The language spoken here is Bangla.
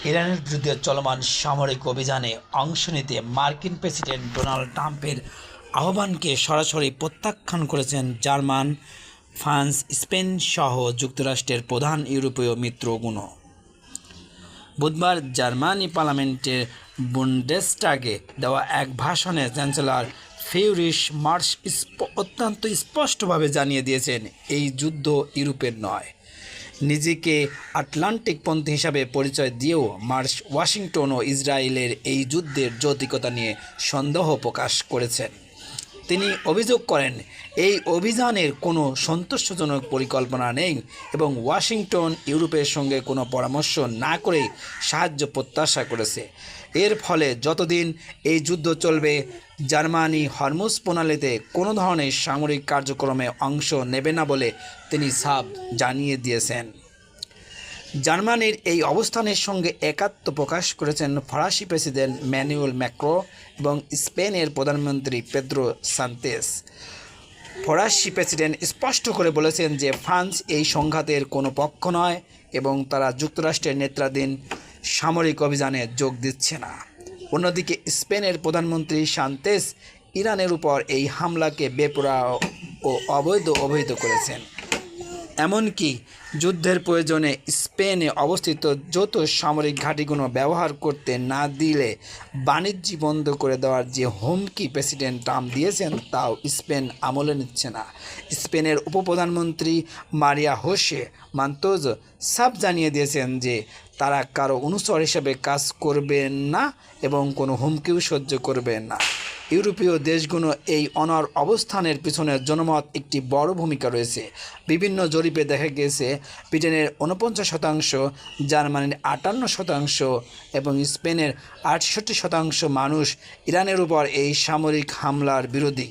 ইরানের বিরুদ্ধে চলমান সামরিক অভিযানে অংশ নিতে মার্কিন প্রেসিডেন্ট ডোনাল্ড ট্রাম্পের আহ্বানকে সরাসরি প্রত্যাখ্যান করেছেন জার্মান, ফ্রান্স, স্পেন সহ যুক্তরাষ্ট্রের প্রধান ইউরোপীয় মিত্রগুলো। বুধবার জার্মানি পার্লামেন্টের বুন্ডেসটাগে দেওয়া এক ভাষণে চ্যান্সেলর ফ্রিডরিশ মার্শ অত্যন্ত স্পষ্টভাবে জানিয়ে দিয়েছেন, এই যুদ্ধ ইউরোপের নয়। নিজেকে আটলান্টিকপন্থী হিসাবে পরিচয় দিয়েও মার্শ ওয়াশিংটন ও ইসরায়েলের এই যুদ্ধের যৌক্তিকতা নিয়ে সন্দেহ প্রকাশ করেছেন। তিনি অভিযোগ করেন, এই অভিযানের কোনো সন্তোষজনক পরিকল্পনা নেই এবং ওয়াশিংটন ইউরোপের সঙ্গে কোনো পরামর্শ না করেই সাহায্য প্রত্যাশা করেছে। এর ফলে যতদিন এই যুদ্ধ চলবে, জার্মানি হরমুজ প্রণালীতে কোনো ধরনের সামরিক কার্যক্রমে অংশ নেবে না বলে তিনি সাফ জানিয়ে দিয়েছেন। জার্মানির এই অবস্থানের সঙ্গে একাত্ম প্রকাশ করেছেন ফরাসি প্রেসিডেন্ট ম্যানুয়েল ম্যাক্রো এবং স্পেনের প্রধানমন্ত্রী পেদ্রো সানচেজ। ফরাসি প্রেসিডেন্ট স্পষ্ট করে বলেছেন যে ফ্রান্স এই সংঘাতের কোনো পক্ষ নয় এবং তারা যুক্তরাষ্ট্রের নেতৃত্বাধীন সামরিক অভিযানে যোগ দিচ্ছে না। অন্যদিকে স্পেনের প্রধানমন্ত্রী সানচেজ ইরানের উপর এই হামলাকে বেপরোয়া ও অবৈধ অভিহিত করেছেন। এমনকি যুদ্ধের প্রয়োজনে স্পেনে অবস্থিত যৌথ সামরিক ঘাঁটিগুলো ব্যবহার করতে না দিলে বাণিজ্য বন্ধ করে দেওয়ার যে হুমকি প্রেসিডেন্ট ট্রাম্প দিয়েছেন তাও স্পেন আমলে নিচ্ছে না। স্পেনের উপপ্রধানমন্ত্রী মারিয়া হোসে মান্তোজ সাফ জানিয়ে দিয়েছেন যে তারা কারো অনুচর হিসেবে কাজ করবেন না এবং কোনো হুমকিও সহ্য করবেন না। ইউরোপীয় দেশগুলো এই অনড় অবস্থানের পিছনে জনমত একটি বড় ভূমিকা রয়েছে। বিভিন্ন জরিপে দেখা গিয়েছে ব্রিটেনের 49%, জার্মানির 58% এবং স্পেনের 68% মানুষ ইরানের উপর এই সামরিক হামলার বিরোধী।